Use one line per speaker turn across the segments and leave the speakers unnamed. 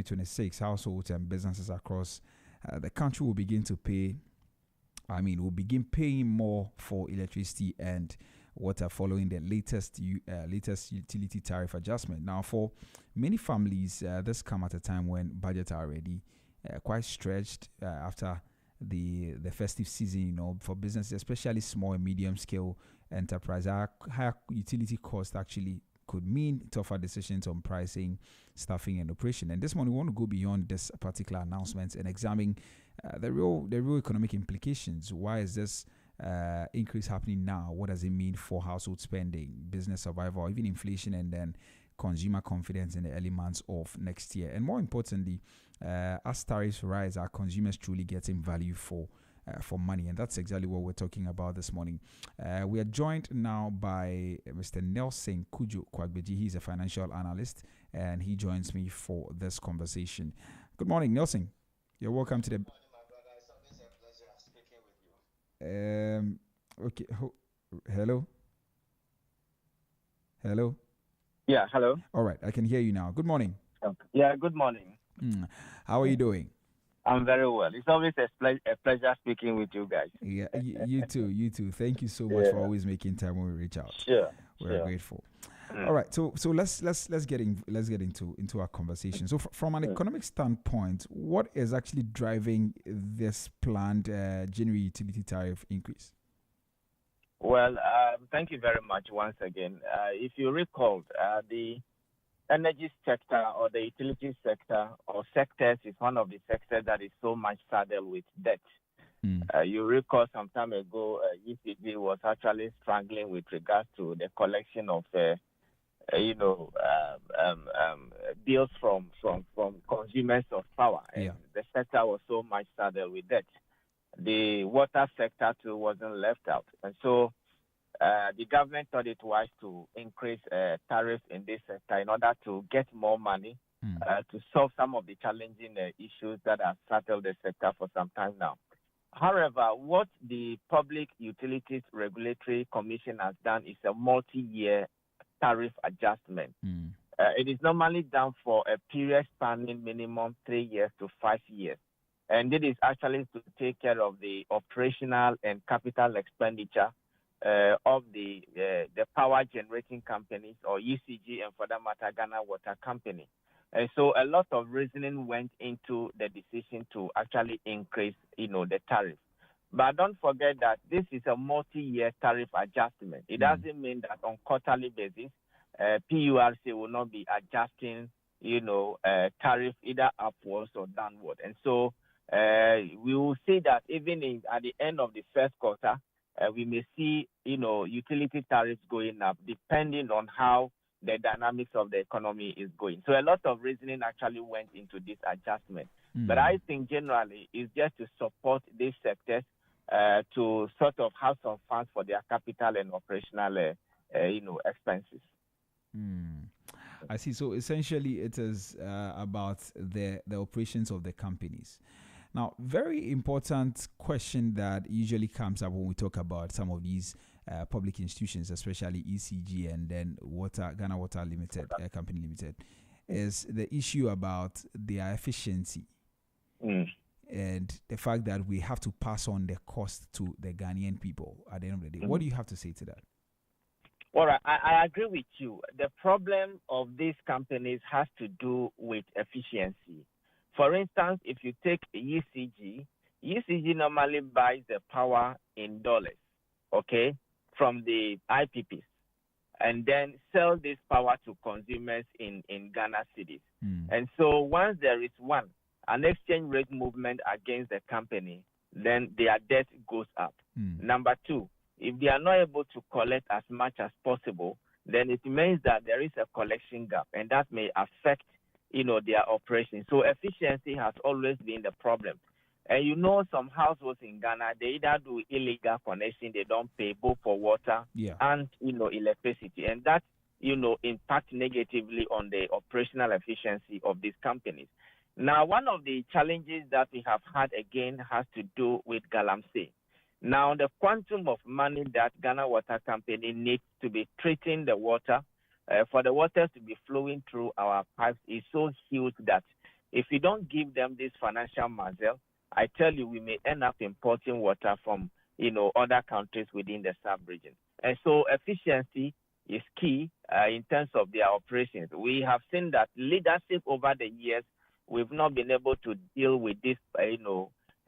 2026, households and businesses across the country will begin to pay. Will begin paying more for electricity and water following the latest utility tariff adjustment. Now, for many families, this come at a time when budgets are already quite stretched after the festive season. For businesses, especially small and medium scale enterprise, higher utility costs actually could mean tougher decisions on pricing, staffing, and operation. And this morning, we want to go beyond this particular announcement and examine the real economic implications. Why is this increase happening now? What does it mean for household spending, business survival, even inflation, and then consumer confidence in the early months of next year? And more importantly, as tariffs rise, are consumers truly getting value for money? And that's exactly what we're talking about this morning. We are joined now by Mr. Nelson Kujo Kwagbeji. He's a financial analyst, and he joins me for this conversation. Good morning, Nelson. You're welcome to the.
Good morning, my brother. It's always a pleasure speaking with you.
Okay. Hello. Hello.
Yeah, hello.
All right, I can hear you now. Good morning.
Yeah, good morning.
How are you doing?
I'm very well. It's always a pleasure speaking with you guys.
Yeah, you too. Thank you so much for always making time when we reach out.
Sure.
We're grateful. All right, so let's get into our conversation. So from an economic standpoint, what is actually driving this planned January utility tariff increase?
Well, thank you very much once again. If you recall, the energy sector or the utility sector or sectors is one of the sectors that is so much saddled with debt. You recall some time ago, ECG was actually struggling with regards to the collection of bills from consumers of power. And the sector was so much saddled with that. The water sector too wasn't left out. And so the government thought it wise to increase tariffs in this sector in order to get more money to solve some of the challenging issues that have settled the sector for some time now. However, what the Public Utilities Regulatory Commission has done is a multi-year tariff adjustment. It is normally done for a period spanning minimum 3 years to 5 years. And it is actually to take care of the operational and capital expenditure of the power generating companies, or UCG, and for that matter, Ghana Water Company. And so a lot of reasoning went into the decision to actually increase, the tariff. But don't forget that this is a multi-year tariff adjustment. It doesn't mean that on quarterly basis, PURC will not be adjusting, tariff either upwards or downward. And so we will see that even at the end of the first quarter, we may see, utility tariffs going up depending on how the dynamics of the economy is going. So a lot of reasoning actually went into this adjustment. But I think generally it's just to support these sectors to sort of have some funds for their capital and operational, expenses.
I see. So essentially, it is about the operations of the companies. Now, very important question that usually comes up when we talk about some of these public institutions, especially ECG and then Ghana Water Limited, Company Limited, is the issue about their efficiency and the fact that we have to pass on the cost to the Ghanaian people at the end of the day. What do you have to say to that?
All right, I agree with you. The problem of these companies has to do with efficiency. For instance, if you take UCG normally buys the power in dollars, okay, from the IPPs, and then sell this power to consumers in Ghana cities. And so once there is an exchange rate movement against the company, then their debt goes up. Number two, if they are not able to collect as much as possible, then it means that there is a collection gap, and that may affect, their operation. So efficiency has always been the problem. And some households in Ghana, they either do illegal connection, they don't pay both for water and, electricity. And that, impacts negatively on the operational efficiency of these companies. Now, one of the challenges that we have had again has to do with Galamsey. Now, the quantum of money that Ghana Water Company needs to be treating the water, for the water to be flowing through our pipes is so huge that If we don't give them this financial muscle, I tell you, we may end up importing water from, other countries within the sub-region. And so efficiency is key in terms of their operations. We have seen that leadership over the years, we've not been able to deal with this,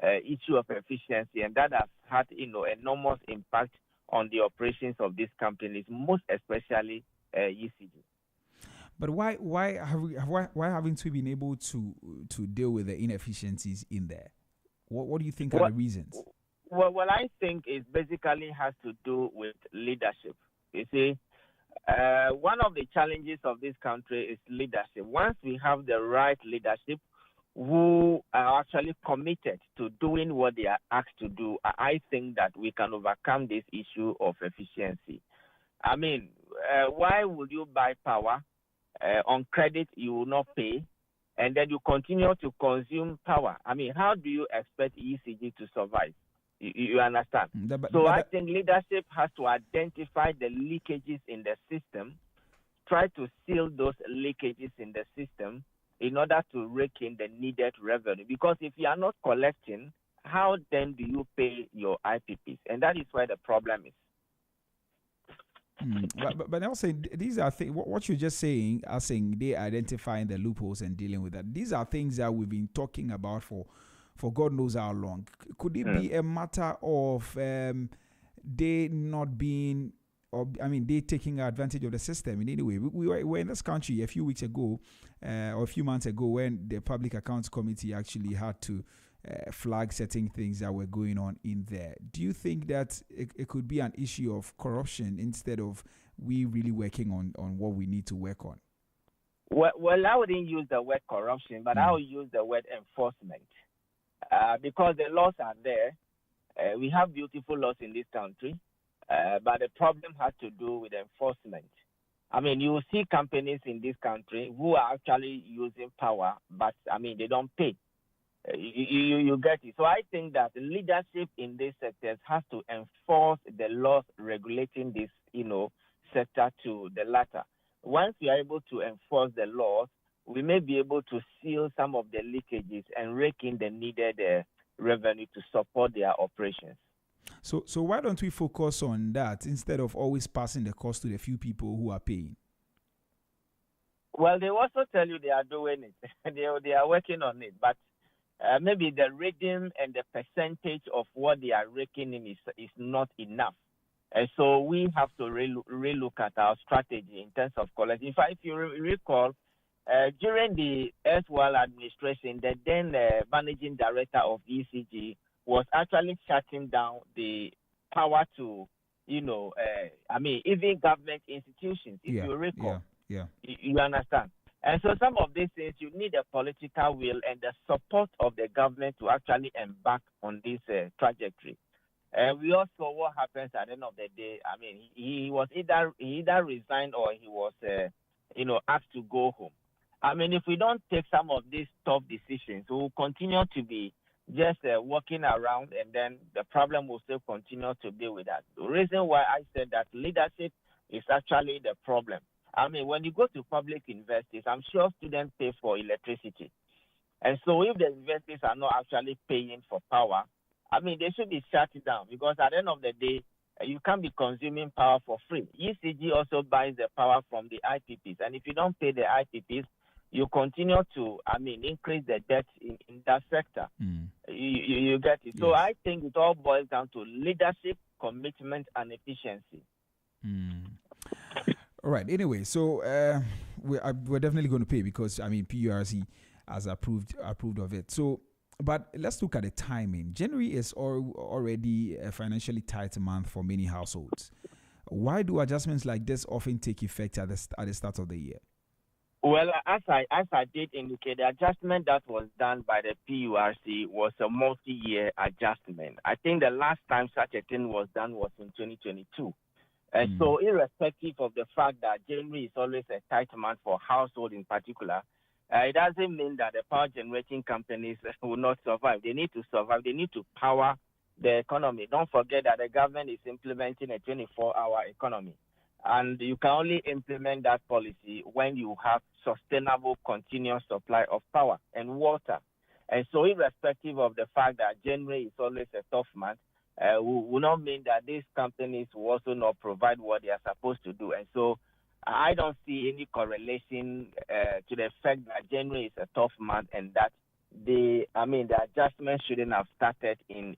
issue of efficiency, and that has had, enormous impact on the operations of these companies, most especially ECG.
But why haven't we been able to deal with the inefficiencies in there? What do you think are the reasons?
Well, I think it basically has to do with leadership. You see, one of the challenges of this country is leadership. Once we have the right leadership who are actually committed to doing what they are asked to do, I think that we can overcome this issue of efficiency. I mean, why would you buy power on credit you will not pay, and then you continue to consume power? I mean, how do you expect ECG to survive? You understand? I think leadership has to identify the leakages in the system, try to seal those leakages in the system in order to rake in the needed revenue. Because if you are not collecting, how then do you pay your IPPs? And that is where the problem is.
But also, these are things, what you're just saying, are saying they identifying the loopholes and dealing with that. These are things that we've been talking about for God knows how long. Could it be a matter of they not being, they taking advantage of the system in any way? We were in this country a few weeks ago or a few months ago when the Public Accounts Committee actually had to flag certain things that were going on in there. Do you think that it could be an issue of corruption instead of we really working on what we need to work on?
Well, I wouldn't use the word corruption, but I would use the word enforcement. Because the laws are there. We have beautiful laws in this country, but the problem has to do with enforcement. I mean, you see companies in this country who are actually using power, but, they don't pay. You get it. So I think that leadership in these sectors has to enforce the laws regulating this, sector to the latter. Once we are able to enforce the laws, we may be able to seal some of the leakages and rake in the needed revenue to support their operations.
So why don't we focus on that instead of always passing the cost to the few people who are paying?
Well, they also tell you they are doing it. they are working on it, but maybe the rhythm and the percentage of what they are raking in is not enough. And so we have to relook at our strategy in terms of collecting. In fact, if you recall, during the erstwhile administration, the then managing director of ECG was actually shutting down the power to, even government institutions, if you recall.
Yeah.
You understand? And so some of these things, you need a political will and the support of the government to actually embark on this trajectory. And we all saw what happens at the end of the day. I mean, he either resigned or he was, asked to go home. I mean, if we don't take some of these tough decisions, we will continue to be just walking around, and then the problem will still continue to deal with that. The reason why I said that leadership is actually the problem. I mean, when you go to public universities, I'm sure students pay for electricity. And so if the universities are not actually paying for power, I mean, they should be shut down, because at the end of the day, you can't be consuming power for free. ECG also buys the power from the IPPs. And if you don't pay the IPPs, you continue to, increase the debt in that sector. You get it. Yes. So I think it all boils down to leadership, commitment, and efficiency.
All right. Anyway, so we're definitely going to pay because, PURC has approved of it. So, but let's look at the timing. January is already a financially tight month for many households. Why do adjustments like this often take effect at the start of the year?
Well, as I did indicate, the adjustment that was done by the PURC was a multi-year adjustment. I think the last time such a thing was done was in 2022. And so irrespective of the fact that January is always a tight month for households in particular, it doesn't mean that the power generating companies will not survive. They need to survive. They need to power the economy. Don't forget that the government is implementing a 24-hour economy. And you can only implement that policy when you have sustainable, continuous supply of power and water. And so, irrespective of the fact that January is always a tough month, will not mean that these companies will also not provide what they are supposed to do. And so, I don't see any correlation to the fact that January is a tough month and that the adjustment shouldn't have started in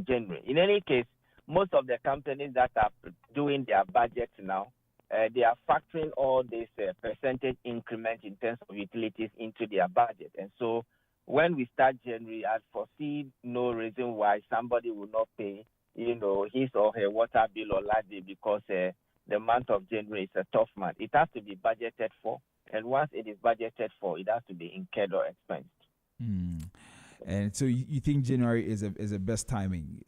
January. In any case, most of the companies that are doing their budgets now, they are factoring all this percentage increment in terms of utilities into their budget. And so when we start January, I foresee no reason why somebody will not pay, his or her water bill or light bill because the month of January is a tough month. It has to be budgeted for. And once it is budgeted for, it has to be incurred or expensed.
And so you think January is a best timing?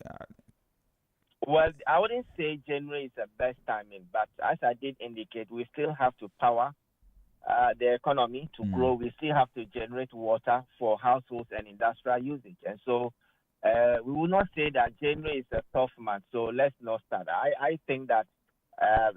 Well, I wouldn't say January is the best timing, but as I did indicate, we still have to power the economy to grow. We still have to generate water for households and industrial usage. And so we will not say that January is a tough month, so let's not start. I think that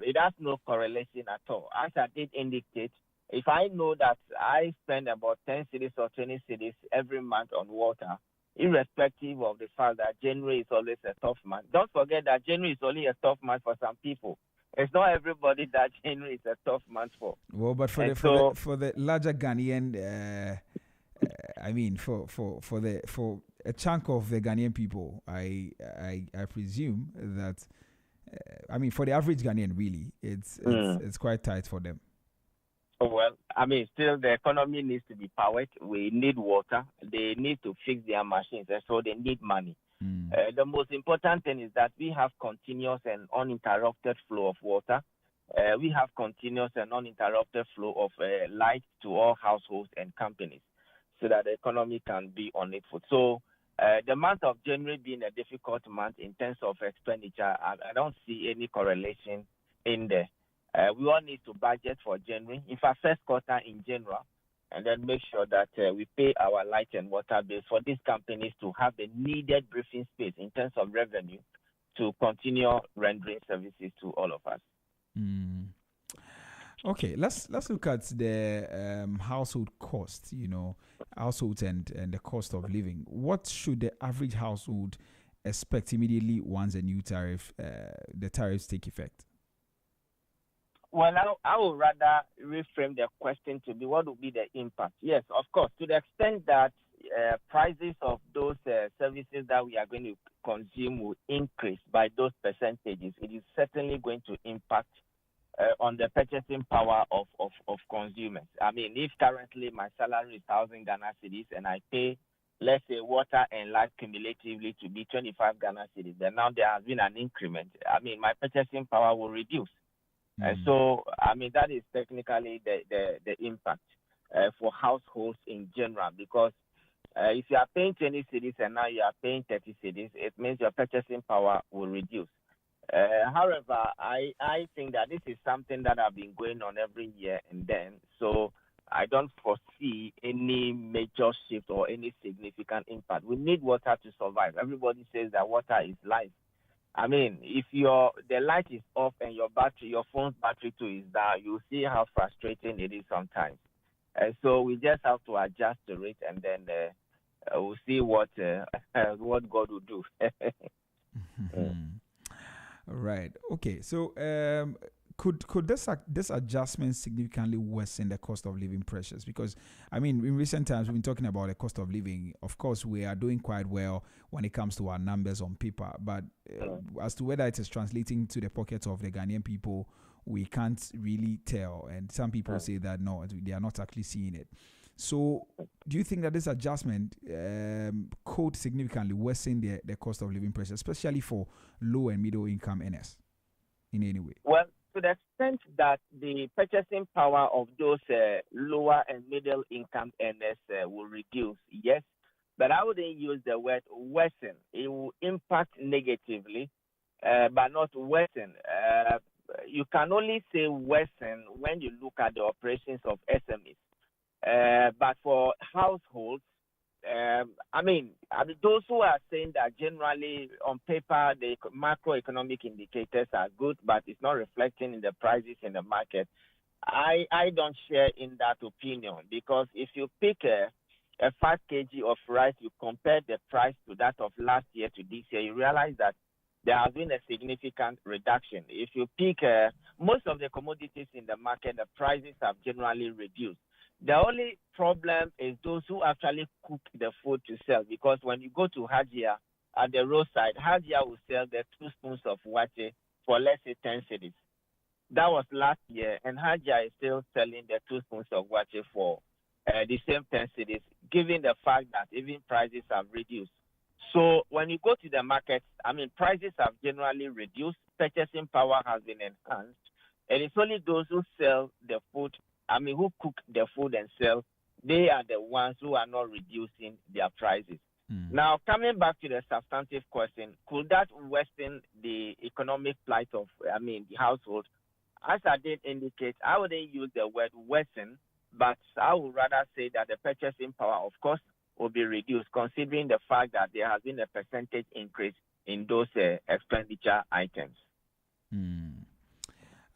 it has no correlation at all. As I did indicate, if I know that I spend about 10 cities or 20 cities every month on water, irrespective of the fact that January is always a tough month. Don't forget that January is only a tough month for some people. It's not everybody that January is a tough month for.
Well, but for the larger Ghanaian, for a chunk of the Ghanaian people, I presume that, for the average Ghanaian, really, it's quite tight for them.
Well, still the economy needs to be powered. We need water. They need to fix their machines, and so they need money. The most important thing is that we have continuous and uninterrupted flow of water. We have continuous and uninterrupted flow of light to all households and companies so that the economy can be on its foot. So the month of January being a difficult month in terms of expenditure, I don't see any correlation in there. We all need to budget for January, in fact, first quarter in general, and then make sure that we pay our light and water bills for these companies to have the needed breathing space in terms of revenue to continue rendering services to all of us.
Okay, let's look at the household cost, households and the cost of living. What should the average household expect immediately once the tariffs take effect?
Well, I would rather reframe the question to be what would be the impact. Yes, of course, to the extent that prices of those services that we are going to consume will increase by those percentages, it is certainly going to impact on the purchasing power of consumers. If currently my salary is 1,000 Ghana cedis and I pay, let's say, water and light cumulatively to be 25 Ghana cedis, then now there has been an increment. My purchasing power will reduce. And so, that is technically the impact for households in general, because if you are paying 20 cedis and now you are paying 30 cedis, it means your purchasing power will reduce. However, I think that this is something that has been going on every year and then, so I don't foresee any major shift or any significant impact. We need water to survive. Everybody says that water is life. If the light is off and your phone's battery too is down, you see how frustrating it is sometimes. And so we just have to adjust to it, and then we'll see what God will do.
Right. Okay. So could this adjustment significantly worsen the cost of living pressures? Because in recent times we've been talking about the cost of living. Of course, we are doing quite well when it comes to our numbers on paper, but as to whether it is translating to the pockets of the Ghanaian people, we can't really tell. And some people say that no, they are not actually seeing it. So, do you think that this adjustment could significantly worsen the cost of living pressure, especially for low and middle income earners, in any way?
Well, to the extent that the purchasing power of those lower and middle income earners will reduce, yes, but I wouldn't use the word worsen. It will impact negatively, but not worsen. You can only say worsen when you look at the operations of SMEs. But for households, those who are saying that generally on paper the macroeconomic indicators are good, but it's not reflecting in the prices in the market. I don't share in that opinion, because if you pick a 5 kg of rice, you compare the price to that of last year to this year, you realize that there has been a significant reduction. If you pick most of the commodities in the market, the prices have generally reduced. The only problem is those who actually cook the food to sell, because when you go to Hajia at the roadside, Hajia will sell the 2 spoons of wache for, let's say, 10 cedis. That was last year, and Hajia is still selling the 2 spoons of wache for the same 10 cedis, given the fact that even prices have reduced. So when you go to the market, prices have generally reduced, purchasing power has been enhanced, and it's only those who sell the food, who cook the food and sell, they are the ones who are not reducing their prices. Now, coming back to the substantive question, could that worsen the economic plight of, the household? As I did indicate, I wouldn't use the word worsen, but I would rather say that the purchasing power, of course, will be reduced, considering the fact that there has been a percentage increase in those expenditure items.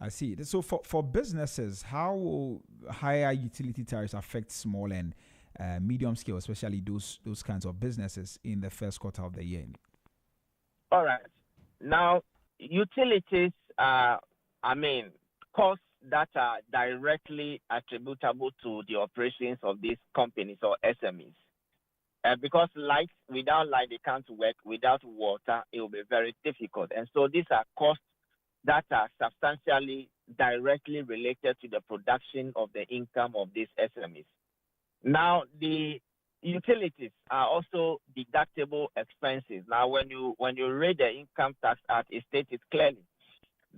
I see. So for businesses, how will higher utility tariffs affect small and medium scale, especially those kinds of businesses in the first quarter of the year?
All right. Now, utilities are, costs that are directly attributable to the operations of these companies or SMEs. Because without light, they can't work. Without water, it will be very difficult. And so these are costs that are substantially directly related to the production of the income of these SMEs. Now, the utilities are also deductible expenses. Now, when you read the Income Tax Act, it states it clearly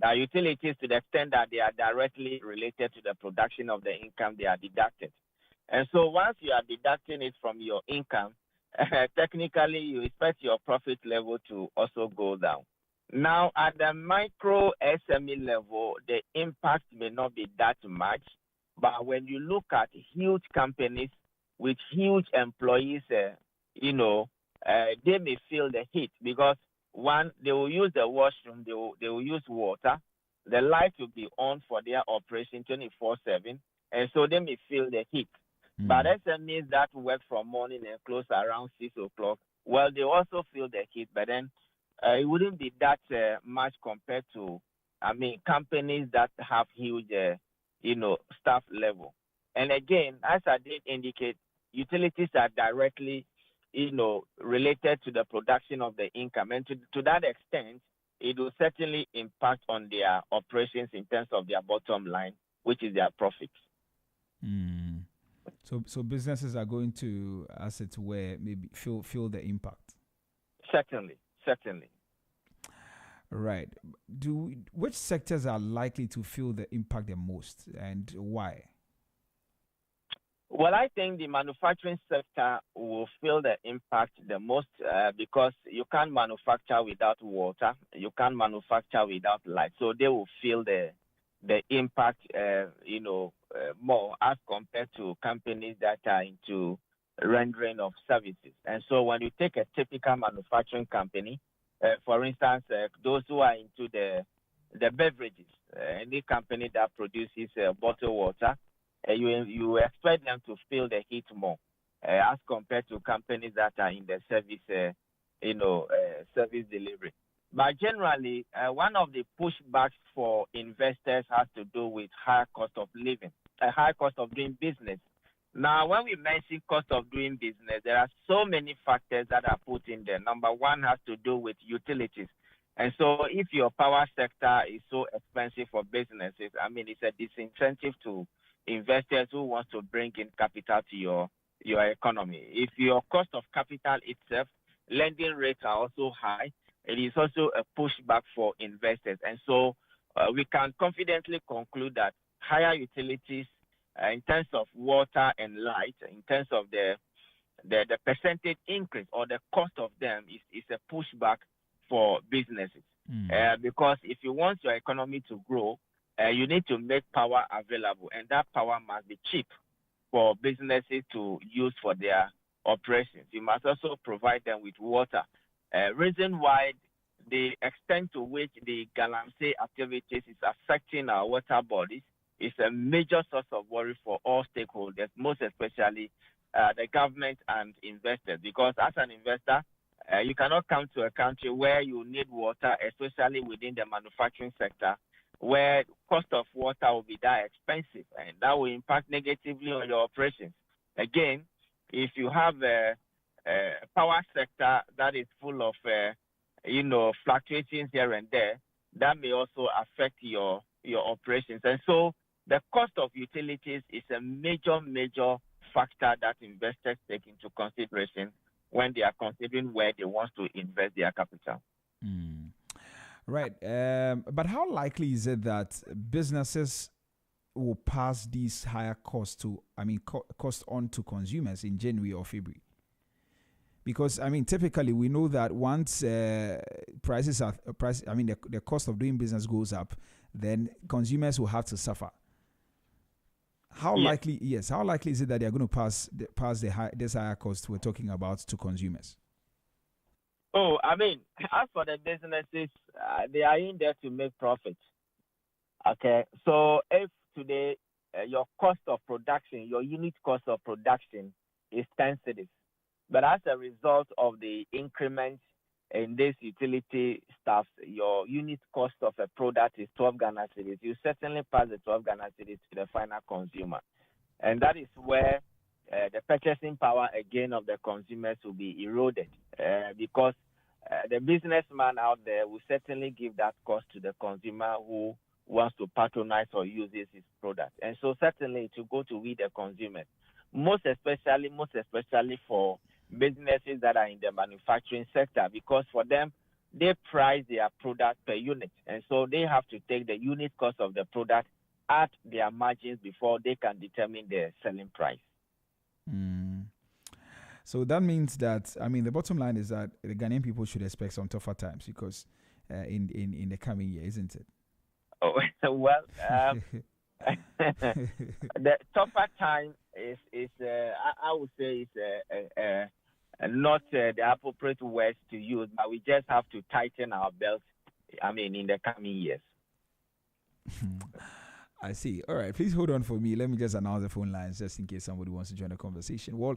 that utilities, to the extent that they are directly related to the production of the income, they are deducted. And so once you are deducting it from your income, technically you expect your profit level to also go down. Now, at the micro SME level, the impact may not be that much, but when you look at huge companies with huge employees, they may feel the heat, because one, they will use the washroom, they will use water, the light will be on for their operation 24/7, and so they may feel the heat. But SMEs that work from morning and close around 6 o'clock, well, they also feel the heat, but then it wouldn't be that much compared to, companies that have huge, staff level. And again, as I did indicate, utilities are directly, related to the production of the income. And to that extent, it will certainly impact on their operations in terms of their bottom line, which is their profits.
So businesses are going to, as it were, maybe feel the impact.
Certainly.
Right. Which sectors are likely to feel the impact the most, and why?
Well, I think the manufacturing sector will feel the impact the most because you can't manufacture without water, you can't manufacture without light. So they will feel the impact, more as compared to companies that are into rendering of services. And so when you take a typical manufacturing company, for instance, those who are into the beverages, any company that produces bottled water, you expect them to feel the heat more as compared to companies that are in the service, service delivery. But generally, one of the pushbacks for investors has to do with high cost of living, a high cost of doing business. Now, when we mention cost of doing business, there are so many factors that are put in there. Number one has to do with utilities. And so if your power sector is so expensive for businesses, it's a disincentive to investors who want to bring in capital to your economy. If your cost of capital itself, lending rates are also high, it is also a pushback for investors. And so we can confidently conclude that higher utilities in terms of water and light, in terms of the percentage increase or the cost of them is a pushback for businesses. Because if you want your economy to grow, you need to make power available, and that power must be cheap for businesses to use for their operations. You must also provide them with water. Reason why the extent to which the galamsey activities is affecting our water bodies is a major source of worry for all stakeholders, most especially the government and investors. Because as an investor, you cannot come to a country where you need water, especially within the manufacturing sector, where cost of water will be that expensive, and that will impact negatively on your operations. Again, if you have a power sector that is full of fluctuations here and there, that may also affect your operations. And so the cost of utilities is a major factor that investors take into consideration when they are considering where they want to invest their capital.
Right. But how likely is it that businesses will pass these higher costs cost on to consumers in January or February? Because typically we know that once the cost of doing business goes up, then consumers will have to suffer. How likely is it that they are going to pass this higher cost we're talking about to consumers?
Oh, as for the businesses, they are in there to make profit. Okay, so if today your cost of production, your unit cost of production is 10 cedis, but as a result of the increment in this utility stuff, your unit cost of a product is 12 Ghana cedis. You certainly pass the 12 Ghana cedis to the final consumer. And that is where the purchasing power again of the consumers will be eroded because the businessman out there will certainly give that cost to the consumer who wants to patronize or use his product. And so certainly to go to we the consumers, most especially for businesses that are in the manufacturing sector, because for them, they price their product per unit. And so they have to take the unit cost of the product at their margins before they can determine the selling price.
So that means that, the bottom line is that the Ghanaian people should expect some tougher times because in the coming year, isn't it?
Oh, well, the tougher time is I would say is not the appropriate words to use, but we just have to tighten our belts, in the coming years.
I see. All right. Please hold on for me. Let me just announce the phone lines just in case somebody wants to join the conversation. Well,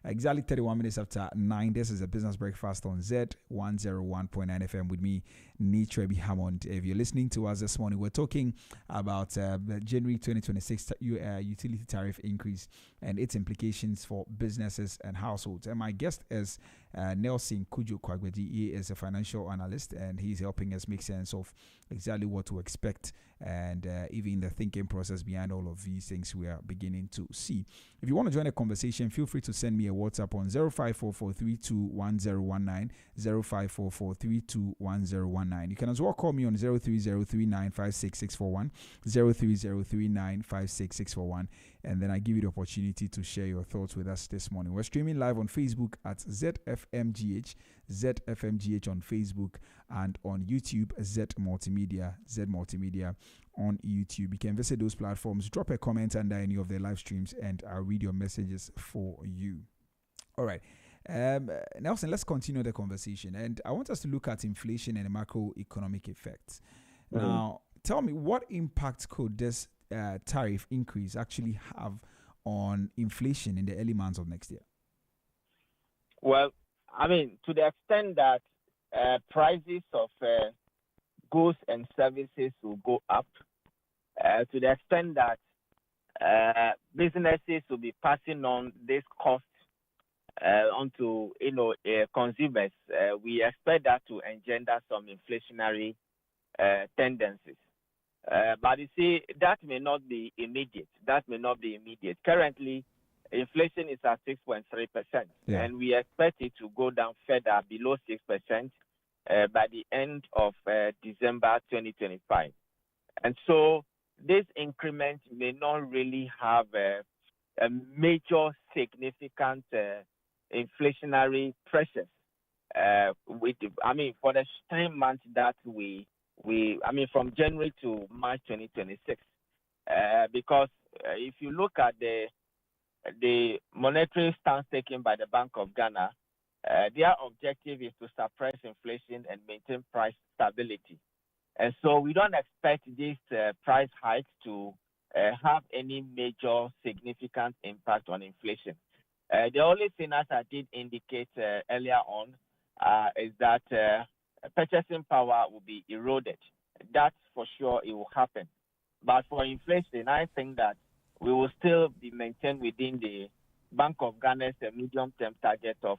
exactly 31 minutes after 9, this is a business breakfast on Z101.9 FM with me, Nitrebi Hammond. If you're listening to us this morning, we're talking about the January 2026 utility tariff increase and its implications for businesses and households. And my guest is Nelson Kujo Kwagbedi. He is a financial analyst and he's helping us make sense of exactly what to expect and even the thinking process behind all of these things we are beginning to see. If you want to join the conversation, feel free to send me a WhatsApp on 0544321019, 0544321019. You can as well call me on 0303956641, 0303956641, and then I give you the opportunity to share your thoughts with us this morning. We're streaming live on Facebook at ZFMGH on Facebook, and on YouTube, Z Multimedia on YouTube. You can visit those platforms, drop a comment under any of their live streams, and I'll read your messages for you. All right. Nelson, let's continue the conversation. And I want us to look at inflation and the macroeconomic effects. Now, tell me, what impact could this tariff increase actually have on inflation in the early months of next year?
Well, to the extent that prices of goods and services will go up, to the extent that businesses will be passing on this cost onto consumers, we expect that to engender some inflationary tendencies. But you see, that may not be immediate. Currently, inflation is at 6.3%, and we expect it to go down further below 6% by the end of December 2025. And so this increment may not really have a major significant inflationary pressures. For the 10 months that we from January to March 2026, because if you look at the the monetary stance taken by the Bank of Ghana, their objective is to suppress inflation and maintain price stability. And so we don't expect these price hikes to have any major significant impact on inflation. The only thing, as I did indicate earlier on, is that purchasing power will be eroded. That's for sure, it will happen. But for inflation, I think that we will still be maintained within the Bank of Ghana's medium-term target of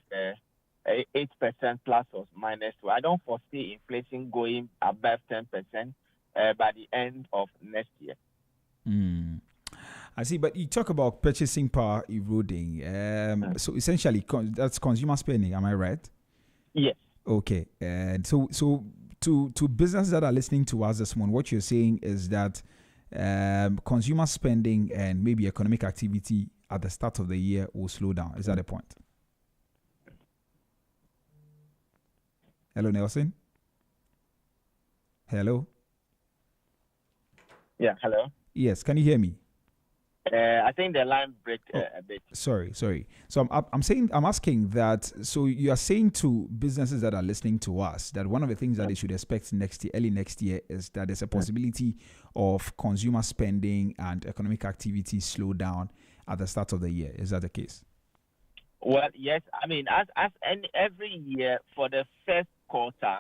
8% plus or minus. So I don't foresee inflation going above 10% by the end of next year.
I see, but you talk about purchasing power eroding. So essentially, that's consumer spending. Am I right?
Yes.
Okay. And so to businesses that are listening to us this morning, what you're saying is that consumer spending and maybe economic activity at the start of the year will slow down. Is that the point? Hello, Nelson? Hello?
Yeah, hello?
Yes, can you hear me?
I think the line broke a bit.
Sorry. So I'm asking that. So you are saying to businesses that are listening to us that one of the things that they should expect early next year, is that there's a possibility of consumer spending and economic activity slow down at the start of the year. Is that the case?
Well, yes. I mean, as every year for the first quarter,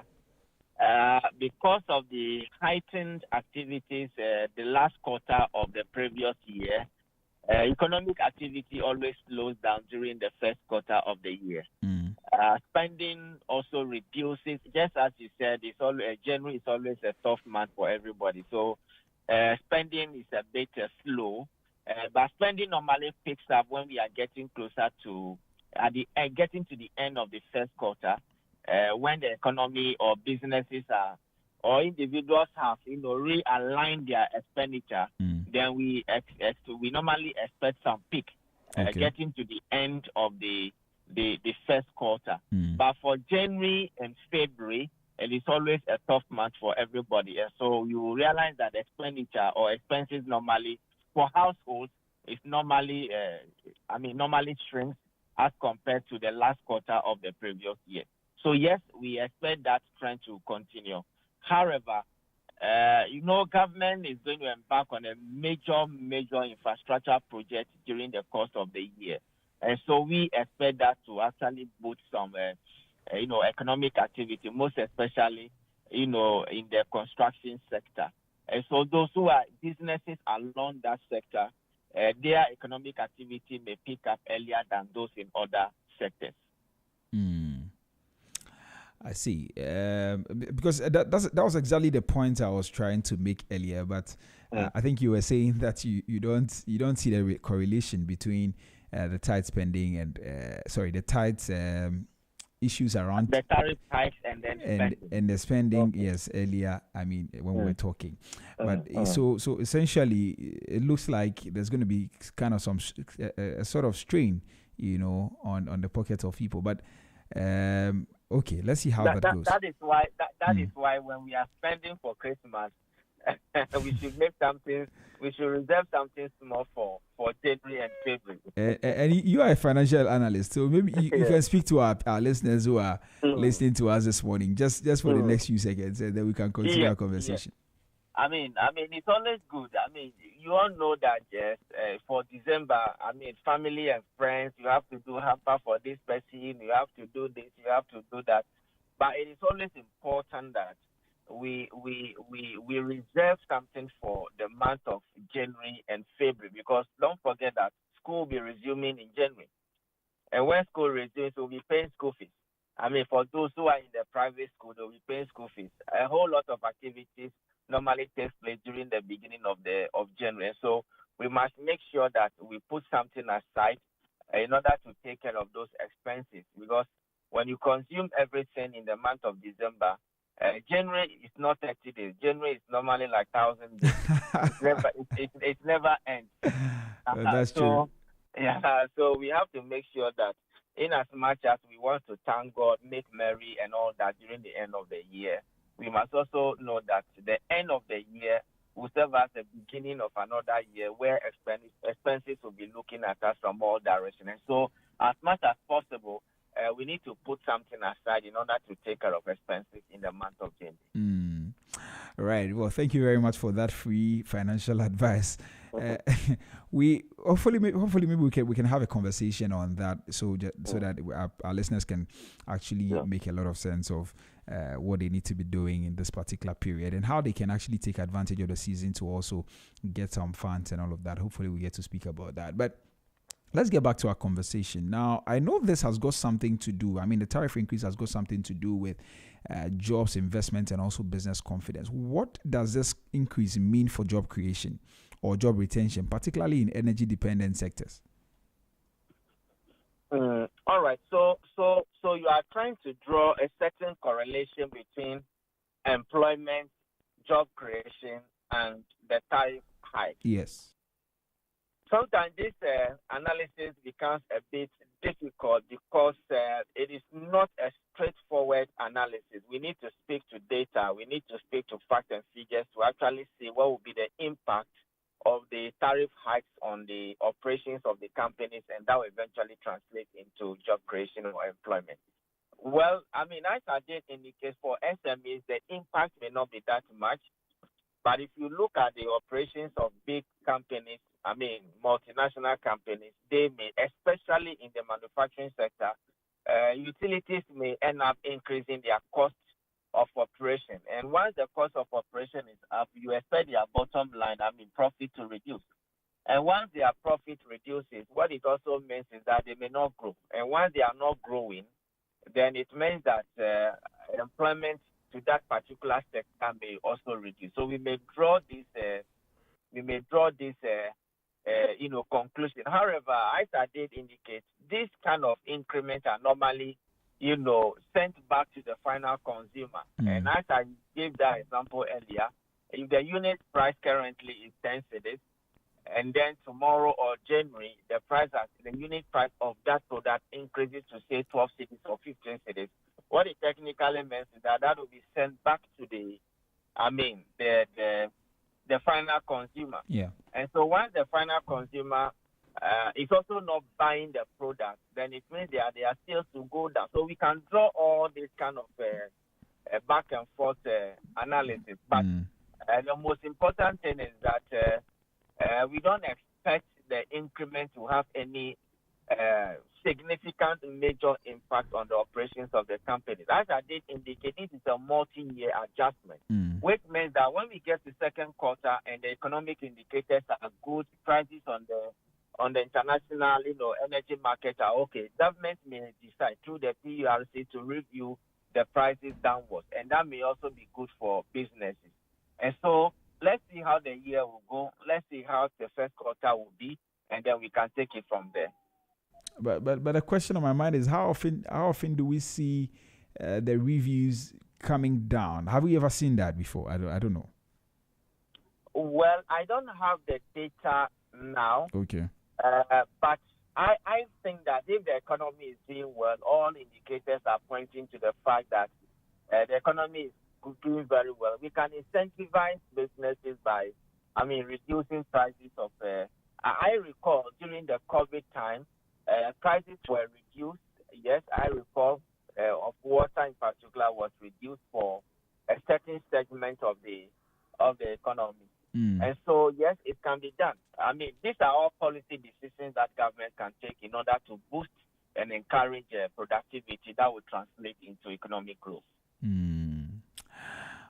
because of the heightened activities the last quarter of the previous year, economic activity always slows down during the first quarter of the year. Spending also reduces, just as you said. January is always a tough month for everybody, so spending is a bit slow. But spending normally picks up when we are getting closer to getting to the end of the first quarter, when the economy or businesses or individuals have realigned their expenditure. Then we normally expect some peak getting to the end of the first quarter. But for January and February, it is always a tough month for everybody. And so you will realize that expenditure or expenses normally for households is normally shrinks as compared to the last quarter of the previous year. So yes, we expect that trend to continue. However, government is going to embark on a major infrastructure project during the course of the year. And so we expect that to actually boost some, economic activity, most especially, in the construction sector. And so those who are businesses along that sector, their economic activity may pick up earlier than those in other sectors.
I see. Because that was exactly the point I was trying to make earlier. But I think you were saying that you don't see the correlation between the tight spending and the tight issues around
the tariff hikes and then spending.
And the spending. Okay. Yes, earlier. I mean, when we were talking, but so essentially, it looks like there's going to be kind of some a sort of strain, on the pockets of people, but. Okay, let's see how that goes.
That is why is why when we are spending for Christmas, we should make something. We should reserve something small for January and February.
And you are a financial analyst, so maybe you can speak to our listeners who are listening to us this morning, just for the next few seconds, and then we can continue our conversation.
I mean, it's always good. I mean, you all know that, yes, for December, family and friends, you have to do hamper for this person, you have to do this, you have to do that. But it is always important that we reserve something for the month of January and February, because don't forget that school will be resuming in January. And when school resumes, we'll be paying school fees. For those who are in the private school, they'll be paying school fees. A whole lot of activities normally takes place during the beginning of January. So we must make sure that we put something aside in order to take care of those expenses. Because when you consume everything in the month of December, January is not 30 days. January is normally like 1,000 days. It never ends.
That's true.
Yeah, so we have to make sure that in as much as we want to thank God, make merry and all that during the end of the year, we must also know that the end of the year will serve as the beginning of another year where expenses will be looking at us from all directions. And so, as much as possible, we need to put something aside in order to take care of expenses in the month of January.
Right. Well, thank you very much for that free financial advice. We hopefully maybe we can have a conversation on that, so that our listeners can actually make a lot of sense of what they need to be doing in this particular period and how they can actually take advantage of the season to also get some funds and all of that. Hopefully, we get to speak about that, but. Let's get back to our conversation. Now, I know this has got something to do. I mean, the tariff increase has got something to do with jobs, investment, and also business confidence. What does this increase mean for job creation or job retention, particularly in energy-dependent sectors?
All right. So you are trying to draw a certain correlation between employment, job creation, and the tariff hike.
Yes.
Sometimes this analysis becomes a bit difficult because it is not a straightforward analysis. We need to speak to data. We need to speak to facts and figures to actually see what will be the impact of the tariff hikes on the operations of the companies, and that will eventually translate into job creation or employment. Well, I mean, as I did indicate, for SMEs, the impact may not be that much. But if you look at the operations of big companies, I mean, multinational companies, they may, especially in the manufacturing sector, utilities may end up increasing their cost of operation. And once the cost of operation is up, you expect their bottom line, I mean, profit to reduce. And once their profit reduces, what it also means is that they may not grow. And once they are not growing, then it means that employment to that particular sector may also reduce. So we may draw this conclusion. However, as I did indicate, this kind of increments are normally, sent back to the final consumer. And as I gave that example earlier, if the unit price currently is 10 cedis, and then tomorrow or January, the unit price of that product increases to say 12 cedis or 15 cedis, what it technically means is that will be sent back to the final consumer.
Yeah.
And so once the final consumer is also not buying the product, then it means their sales to go down. So we can draw all this kind of back and forth analysis. But the most important thing is that we don't expect the increment to have any significant major impact on the operations of the company. As I did indicate, it is a multi-year adjustment, which means that when we get to second quarter and the economic indicators are good, prices on the international energy market are okay, government may decide through the PURC to review the prices downwards, and that may also be good for businesses. And so let's see how the year will go. Let's see how the first quarter will be, and then we can take it from there.
But the question on my mind is how often do we see the reviews coming down? Have we ever seen that before? I don't know.
Well, I don't have the data now.
Okay.
But I think that if the economy is doing well, all indicators are pointing to the fact that the economy is doing very well. We can incentivize businesses by, reducing prices of. I recall during the COVID time, prices were reduced. Yes, I recall of water in particular was reduced for a certain segment of the economy. And so, yes, it can be done. These are all policy decisions that government can take in order to boost and encourage productivity that will translate into economic growth.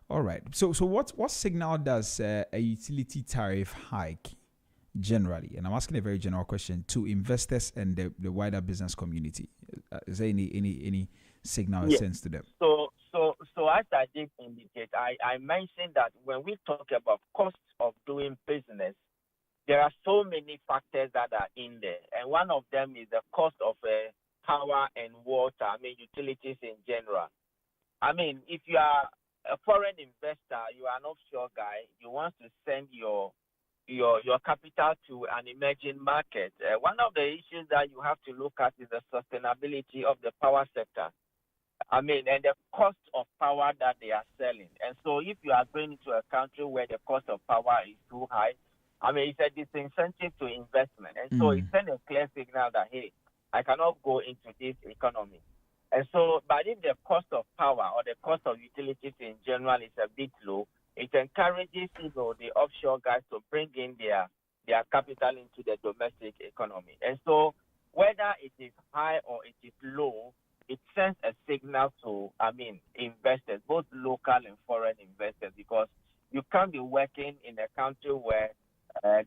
All right. So what signal does a utility tariff hike generally, and I'm asking a very general question, to investors and the wider business community? Is there any signal or sense to them?
So as I did indicate, I mentioned that when we talk about costs of doing business, there are so many factors that are in there, and one of them is the cost of power and water. Utilities in general. If you are a foreign investor, you are an offshore guy, you want to send your capital to an emerging market. One of the issues that you have to look at is the sustainability of the power sector. and the cost of power that they are selling. And so if you are going into a country where the cost of power is too high, it's a disincentive to investment. And so it sends a clear signal that, hey, I cannot go into this economy. And so, but if the cost of power or the cost of utilities in general is a bit low, it encourages, the offshore guys to bring in their capital into the domestic economy. And so whether it is high or it is low, it sends a signal to, investors, both local and foreign investors, because you can't be working in a country where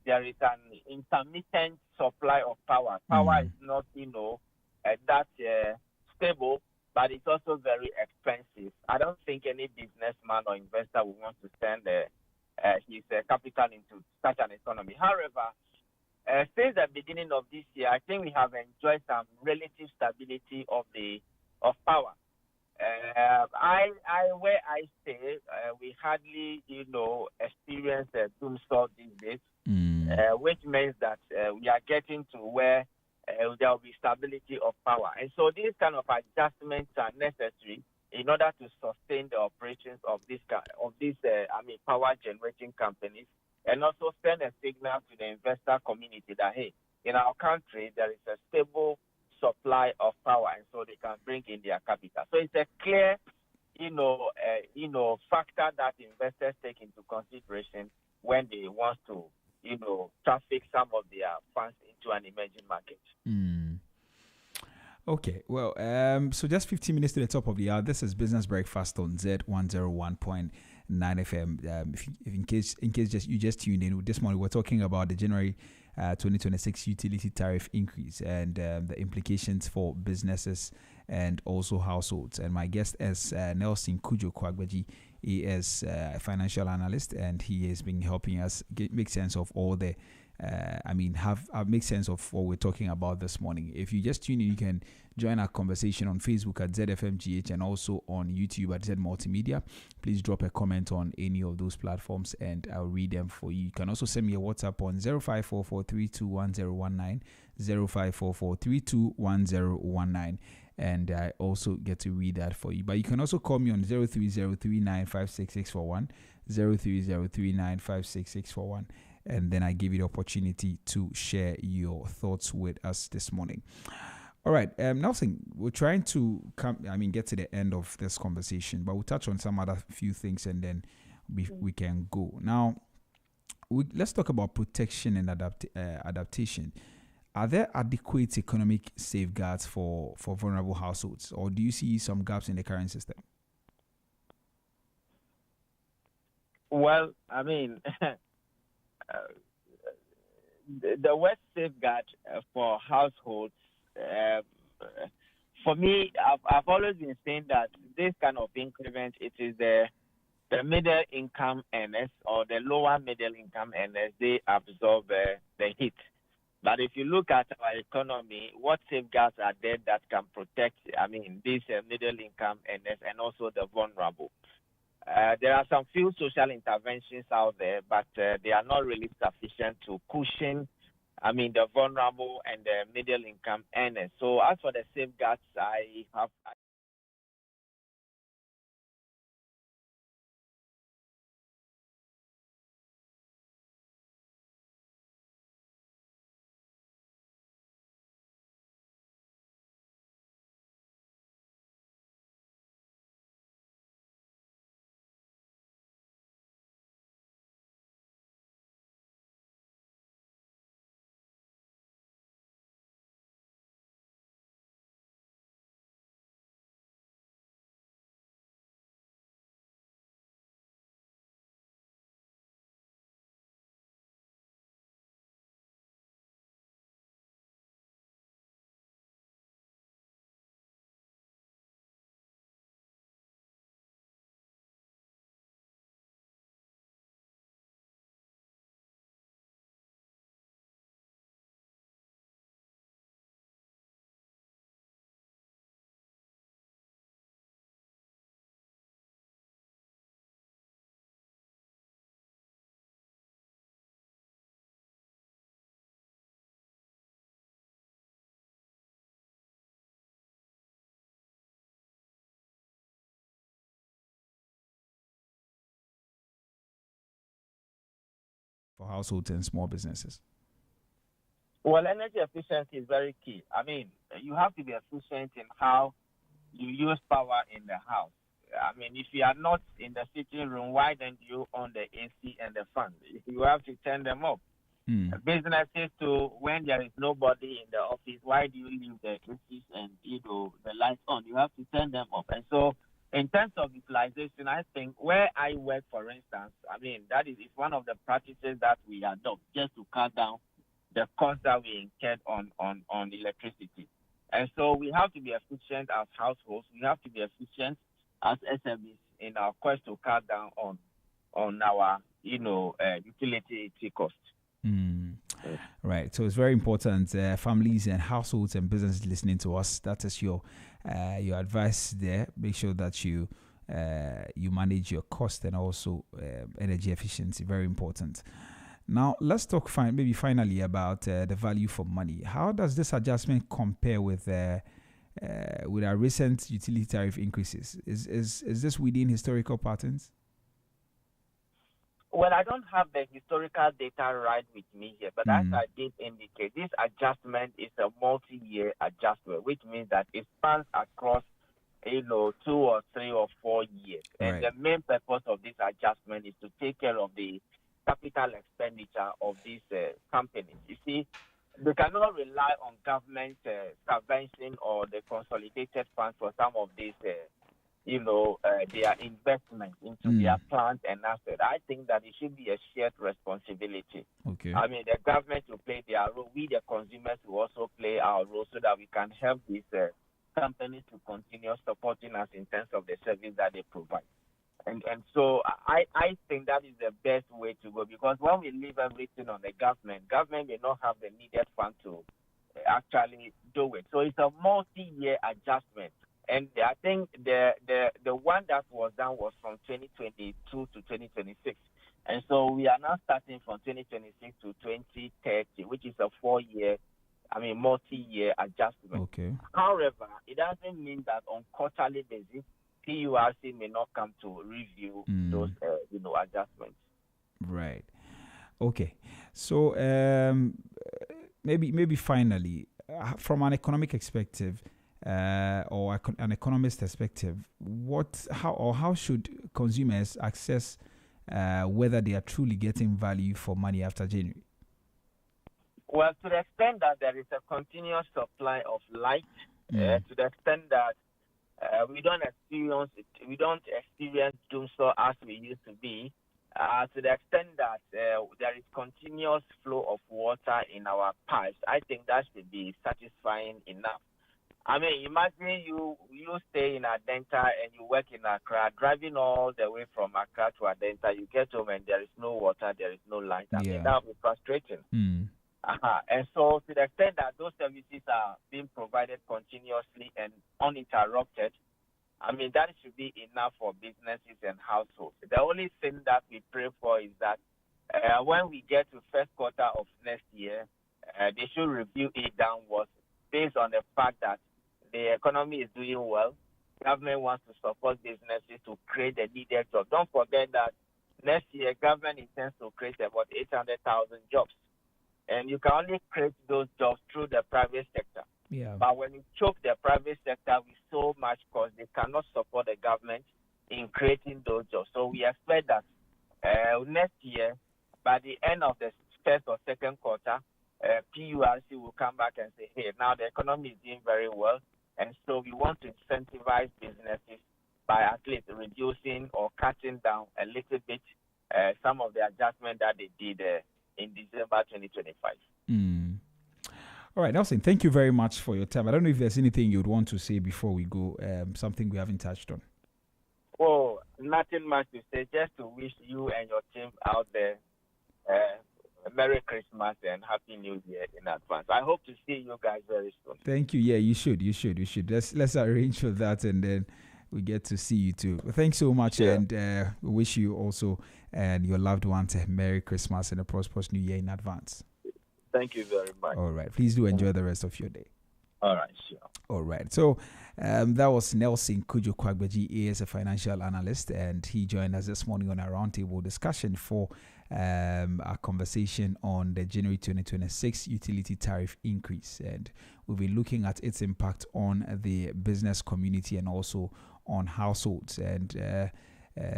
there is an intermittent supply of power. Power is not, that stable, but it's also very expensive. I don't think any businessman or investor will want to send his capital into such an economy. However, since the beginning of this year, I think we have enjoyed some relative stability of power. Where I stay, we hardly, experience doomsday these days, which means that we are getting to where there will be stability of power. And so these kind of adjustments are necessary in order to sustain the operations of power generating companies, and also send a signal to the investor community that, hey, in our country there is a stable supply of power, and so they can bring in their capital. So it's a clear, factor that investors take into consideration when they want to, traffic some of their funds into an emerging market.
Okay, well, so just 15 minutes to the top of the hour. This is Business Breakfast on Z101.9 FM. If in case you just tuned in, this morning we're talking about the January 2026 utility tariff increase and the implications for businesses and also households. And my guest is Nelson Kujo Kwagbaji. He is a financial analyst, and he has been helping us make sense of all the make sense of what we're talking about this morning. If you just tune in, you can join our conversation on Facebook at ZFMGH and also on YouTube at Z Multimedia. Please drop a comment on any of those platforms and I'll read them for you. You can also send me a WhatsApp on 0544321019, 0544321019, and I also get to read that for you. But you can also call me on 03039566641, 03039566641. And then I give you the opportunity to share your thoughts with us this morning. All right, Nelson, we're trying to get to the end of this conversation, but we'll touch on some other few things and then we can go. Now, let's talk about protection and adaptation. Are there adequate economic safeguards for vulnerable households, or do you see some gaps in the current system?
Well, the word safeguard for households, for me, I've always been saying that this kind of increment, it is the middle income earners or the lower middle income earners, they absorb the hit. But if you look at our economy, what safeguards are there that can protect, these middle income earners and also the vulnerable? There are some few social interventions out there, but they are not really sufficient to cushion, the vulnerable and the middle income earners. So as for the safeguards, I have
for households and small businesses?
Well, energy efficiency is very key. I mean, you have to be efficient in how you use power in the house. I mean, if you are not in the sitting room, why don't you on the AC and the fan? You have to turn them off. Businesses too, when there is nobody in the office, why do you leave the ACs and the lights on? You have to turn them off. And so, in terms of utilization, I think where I work, for instance, I mean that is one of the practices that we adopt just to cut down the cost that we incurred on electricity. And so we have to be efficient as households. We have to be efficient as SMEs in our quest to cut down on our utility costs.
Right. So it's very important. Families and households and businesses listening to us, that is your advice there. Make sure that you manage your cost and also energy efficiency. Very important. Now let's talk finally about the value for money. How does this adjustment compare with our recent utility tariff increases? Is this within historical patterns?
Well, I don't have the historical data right with me here, but as I did indicate, this adjustment is a multi-year adjustment, which means that it spans across, 2 or 3 or 4 years. And the main purpose of this adjustment is to take care of the capital expenditure of these companies. You see, they cannot rely on government subvention or the consolidated funds for some of these their investment into their plant and asset. I think that it should be a shared responsibility.
Okay.
I mean, the government will play their role. We, the consumers, will also play our role so that we can help these companies to continue supporting us in terms of the service that they provide. And so I think that is the best way to go, because when we leave everything on the government may not have the needed fund to actually do it. So it's a multi-year adjustment. And I think the one that was done was from 2022 to 2026. And so we are now starting from 2026 to 2030, which is a 4-year, multi-year adjustment.
Okay.
However, it doesn't mean that on quarterly basis, PURC may not come to review those, adjustments.
Right. Okay. So maybe finally, from an economic perspective, or an economist perspective, how should consumers assess whether they are truly getting value for money after January?
Well, to the extent that there is a continuous supply of light, to the extent that we don't experience doomsday as we used to be, to the extent that there is continuous flow of water in our pipes, I think that should be satisfying enough. I mean, imagine you stay in Adenta and you work in Accra, driving all the way from Accra to Adenta. You get home and there is no water, there is no light. I mean, that would be frustrating. And so, to the extent that those services are being provided continuously and uninterrupted, I mean, that should be enough for businesses and households. The only thing that we pray for is that when we get to first quarter of next year, they should review it downwards based on the fact that the economy is doing well. Government wants to support businesses to create the needed jobs. Don't forget that next year, government intends to create about 800,000 jobs. And you can only create those jobs through the private sector.
Yeah.
But when you choke the private sector with so much cost, they cannot support the government in creating those jobs. So we expect that next year, by the end of the first or second quarter, PURC will come back and say, hey, now the economy is doing very well, and so we want to incentivize businesses by at least reducing or cutting down a little bit some of the adjustment that they did in December 2025.
All right, Nelson, thank you very much for your time. I don't know if there's anything you'd want to say before we go, something we haven't touched on.
Oh, nothing much to say, just to wish you and your team out there Merry Christmas and Happy New Year in advance. I hope to see you guys very soon. Thank you.
Yeah, you should. Let's arrange for that, and then we get to see you too. Thanks so much, and we wish you also and your loved ones a Merry Christmas and a prosperous New Year in advance.
Thank you very much.
All right. Please do enjoy the rest of your day.
All right, sure.
All right. So that was Nelson Kujo-Kwagbeji. He is a financial analyst, and he joined us this morning on our roundtable discussion for a conversation on the January 2026 utility tariff increase, and we'll be looking at its impact on the business community and also on households. And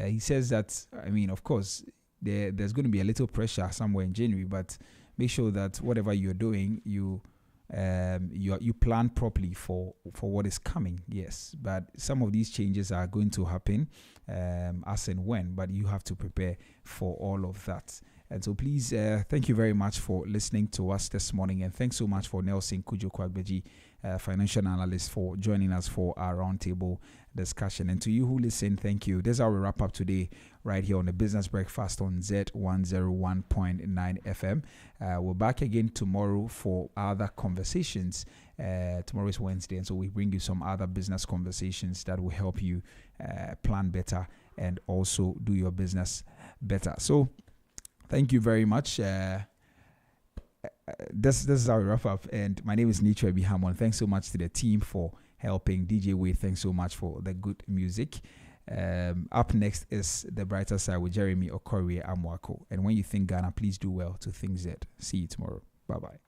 he says that, I mean, of course, there's going to be a little pressure somewhere in January, but make sure that whatever you're doing, you plan properly for what is coming. Yes, but some of these changes are going to happen as and when, but you have to prepare for all of that. And so please, thank you very much for listening to us this morning, and thanks so much for Nelson Kujo-Kwagbeji, financial analyst, for joining us for our roundtable discussion. And to you who listen, thank you. This is how we wrap up today right here on the Business Breakfast on Z101.9 FM. We're back again tomorrow for other conversations. Tomorrow is Wednesday, and so we bring you some other business conversations that will help you plan better and also do your business better. So thank you very much. This is how we wrap up. And my name is Nicho Ebihamon. Thanks so much to the team for helping. DJ Wade, thanks so much for the good music. Up next is The Brighter Side with Jeremy Okorie Amwako. And when you think Ghana, please do well to think Z. See you tomorrow. Bye-bye.